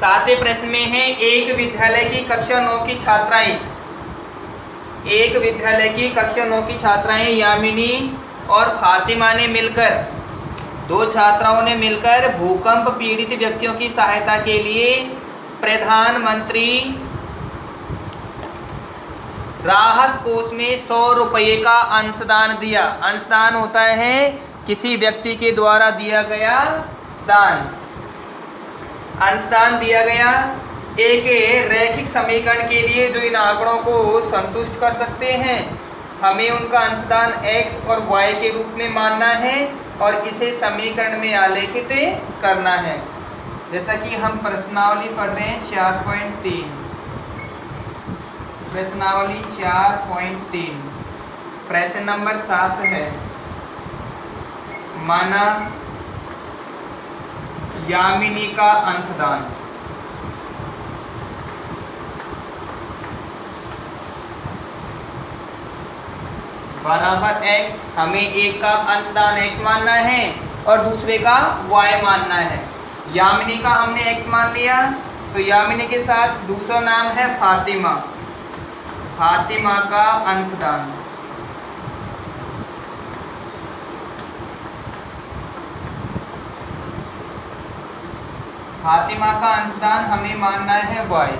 सातवें प्रश्न में है, एक विद्यालय की कक्षा 9 की छात्राएं यामिनी और फातिमा ने मिलकर, दो छात्राओं ने मिलकर भूकंप पीड़ित व्यक्तियों की सहायता के लिए प्रधानमंत्री राहत कोष में 100 रुपये का अंशदान दिया। अंशदान होता है किसी व्यक्ति के द्वारा दिया गया दान। अंशदान दिया गया एक रैखिक समीकरण के लिए जो इन आंकड़ों को संतुष्ट कर सकते हैं। हमें उनका अंशदान x और y के रूप में मानना है और इसे समीकरण में आलेखित करना है। जैसा कि हम प्रश्नावली पढ़ रहे हैं 4.3, प्रश्नावली 4.3 प्रश्न नंबर 7 है, माना यामिनी का अंशदान। बराबर x, हमें एक का अंशदान x मानना है और दूसरे का y मानना है। यामिनी का हमने x मान लिया, तो यामिनी के साथ दूसरा नाम है फातिमा, फातिमा का अंशदान। फातिमा का अंशदान हमें मानना है y।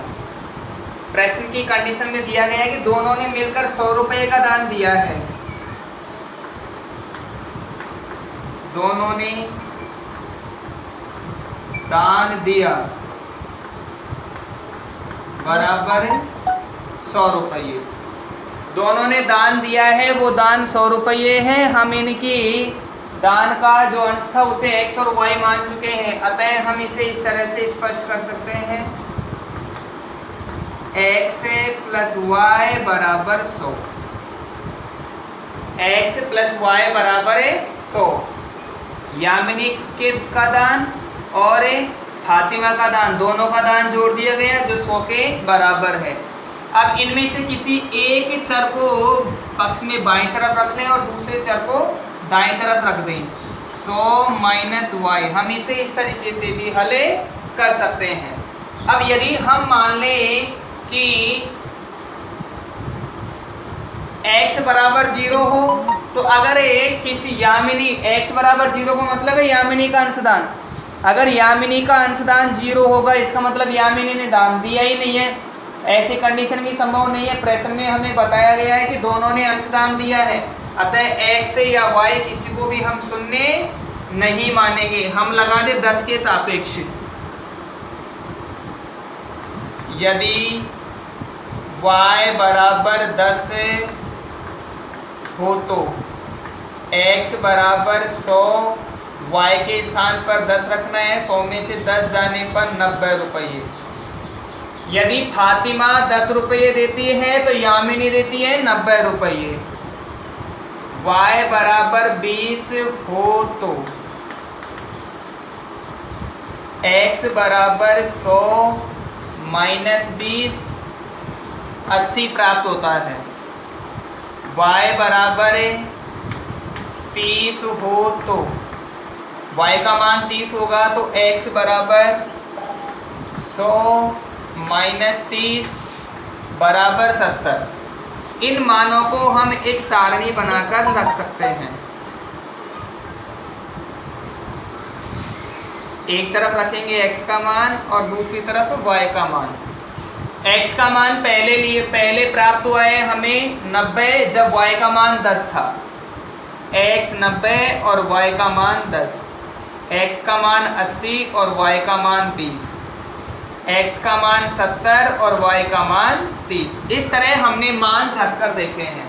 प्रश्न की कंडीशन में दिया गया है कि दोनों ने मिलकर 100 रुपये का दान दिया है। दोनों ने दान दिया बराबर 100 रुपये। दोनों ने दान दिया है, वो दान 100 रुपये है। हम इनकी दान का जो अंश था उसे x और y मान चुके हैं, अतः हम इसे इस तरह से स्पष्ट कर सकते हैं, x प्लस y बराबर 100, x प्लस y बराबर 100। यामिनी के का दान और फातिमा का दान, दोनों का दान जोड़ दिया गया जो 100 के बराबर है। अब इनमें से किसी एक चर को पक्ष में बाईं तरफ रख लें और दूसरे चर को दाईं तरफ रख दें। 100 माइनस y, हम इसे इस तरीके से भी हल कर सकते हैं। अब यदि हम मान लें कि x बराबर 0 हो, तो अगर किसी यामिनी x बराबर 0 का मतलब है यामिनी का अंशदान, अगर यामिनी का अंशदान 0 होगा इसका मतलब यामिनी ने दान दिया ही नहीं है। ऐसी कंडीशन भी संभव नहीं है। प्रश्न में हमें बताया गया है कि दोनों ने अंशदान दिया है, अतः x या y किसी को भी हम शून्य नहीं मानेंगे। हम लगा दे 10 के सापेक्ष। यदि y बराबर 10 हो तो x बराबर 100, y के स्थान पर 10 रखना है, 100 में से 10 जाने पर 90 रुपये। यदि फातिमा 10 रुपये देती है तो यामिनी देती है 90 रुपये। y बराबर 20 हो तो x बराबर 100 माइनस 20 80 प्राप्त होता है। y बराबर 30 हो तो y का मान 30 होगा तो x बराबर 100 माइनस 30 बराबर 70। इन मानों को हम एक सारणी बनाकर रख सकते हैं। एक तरफ रखेंगे x का मान और दूसरी तरफ y का मान। x का मान पहले प्राप्त हुआ है हमें 90 जब y का मान 10 था। x 90 और y का मान 10, x का मान 80 और y का मान 20, x का मान 70 और y का मान 30। इस तरह हमने मान रखकर देखे हैं।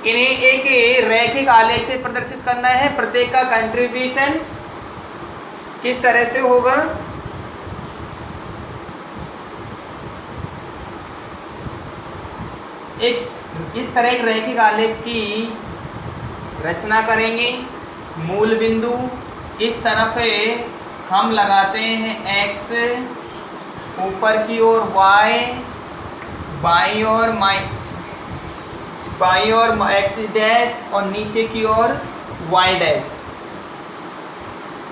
इन्हें एक रैखिक आलेख से प्रदर्शित करना है। प्रत्येक का कंट्रीब्यूशन किस तरह से होगा, इस तरह एक रैखिक आलेख की रचना करेंगे। मूल बिंदु इस तरफ हम लगाते हैं x, ऊपर की ओर y, बाईं ओर x डैश और नीचे की ओर y डैश।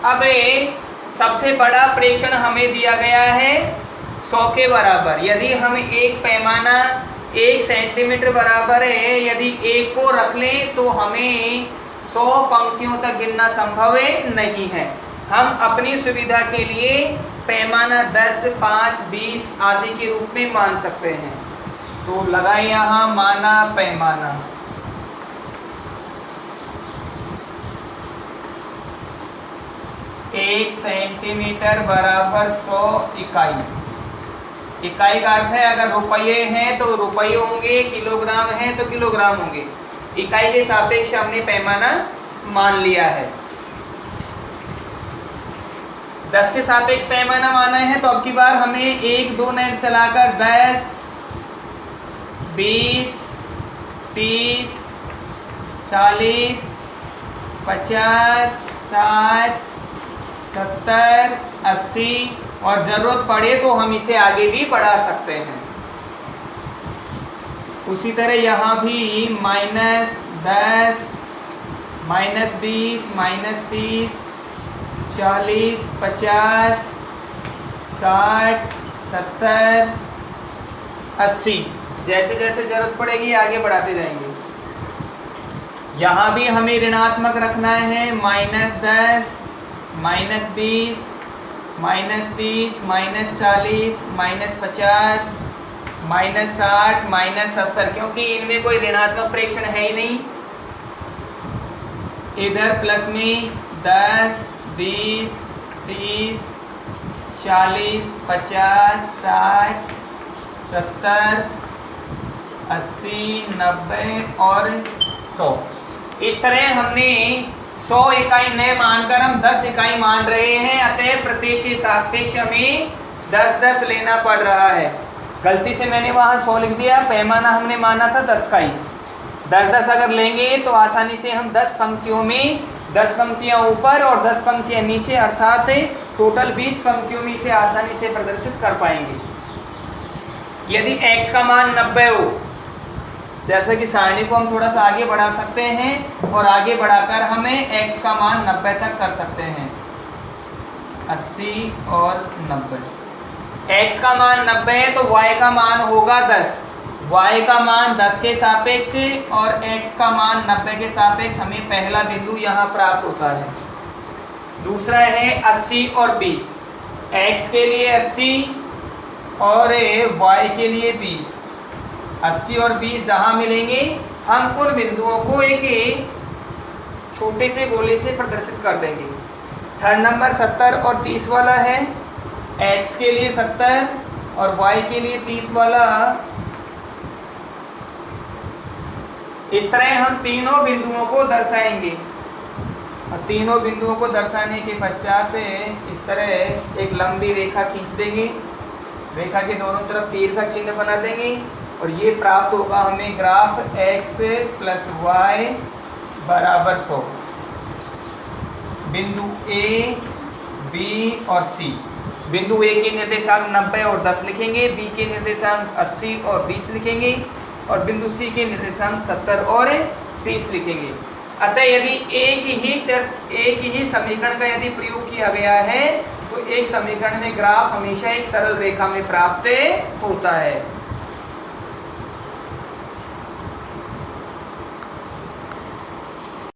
अब सबसे बड़ा प्रेक्षण हमें दिया गया है 100 के बराबर। यदि हम एक पैमाना 1 सेंटीमीटर बराबर है, यदि 1 को रख लें तो हमें 100 पंक्तियों तक गिनना संभव नहीं है। हम अपनी सुविधा के लिए पैमाना 10, 5, 20 आदि के रूप में मान सकते हैं। तो लगाए यहाँ माना पैमाना। एक सेंटीमीटर बराबर 100 इकाई। इकाई का अर्थ है अगर रुपये हैं तो रुपये होंगे, किलोग्राम है तो किलोग्राम होंगे। इकाई के सापेक्ष हमने पैमाना मान लिया है। 10 के सापेक्ष पैमाना माना है तो अब की बार हमें 1, 2 नंबर चलाकर 10, 20, 30, 40, 50, 60, 70, 80 और ज़रूरत पड़े तो हम इसे आगे भी बढ़ा सकते हैं। उसी तरह यहाँ भी -10, -20, -30, 40, 50, 60, 70, 80 जैसे जैसे ज़रूरत पड़ेगी आगे बढ़ाते जाएंगे। यहाँ भी हमें ऋणात्मक रखना है -10, -20, -30, -40, -50, -60, -70 क्योंकि इनमें कोई ऋणात्मक प्रेक्षण है ही नहीं। इधर प्लस में 10, 20, 30, 40, 50, 60, 70, 80, 90 और 100। इस तरह हमने 100 इकाई न मानकर हम 10 इकाई मान रहे हैं, अतः प्रत्येक के सापेक्ष हमें 10-10 लेना पड़ रहा है। गलती से मैंने वहाँ 100 लिख दिया, पैमाना हमने माना था 10 का ही। 10-10 अगर लेंगे तो आसानी से हम 10 पंक्तियों में 10 पंक्तियाँ ऊपर और 10 पंक्तियाँ नीचे अर्थात टोटल 20 पंक्तियों में इसे आसानी से प्रदर्शित कर पाएंगे। यदि x का मान 90 हो, जैसे कि सारणी को हम थोड़ा सा आगे बढ़ा सकते हैं और आगे बढ़ाकर हमें x का मान 90 तक कर सकते हैं। 80 और 90। x का मान 90 है तो y का मान होगा 10। y का मान 10 के सापेक्ष और x का मान 90 के सापेक्ष हमें पहला बिंदु यहाँ प्राप्त होता है। दूसरा है 80 और 20। x के लिए 80 और y के लिए 20। 80 और 20 जहाँ मिलेंगे हम उन बिंदुओं को एक छोटे से गोले से प्रदर्शित कर देंगे। थर्ड नंबर 70 और 30 वाला है। x के लिए 70 और y के लिए 30 वाला। इस तरह हम तीनों बिंदुओं को दर्शाएंगे और तीनों बिंदुओं को दर्शाने के पश्चात इस तरह एक लंबी रेखा खींच देंगे। रेखा के दोनों तरफ तीर का चिन्ह बना देंगे और ये प्राप्त होगा हमें ग्राफ x + y बराबर 100। बिंदु A, B और C। बिंदु A के निर्देशांक 90 और 10 लिखेंगे, B के निर्देशांक 80 और 20 लिखेंगे और बिंदु C के निर्देशांक 70 और 30 लिखेंगे। अतः यदि एक ही समीकरण का यदि प्रयोग किया गया है तो एक समीकरण में ग्राफ हमेशा एक सरल रेखा में प्राप्त होता है।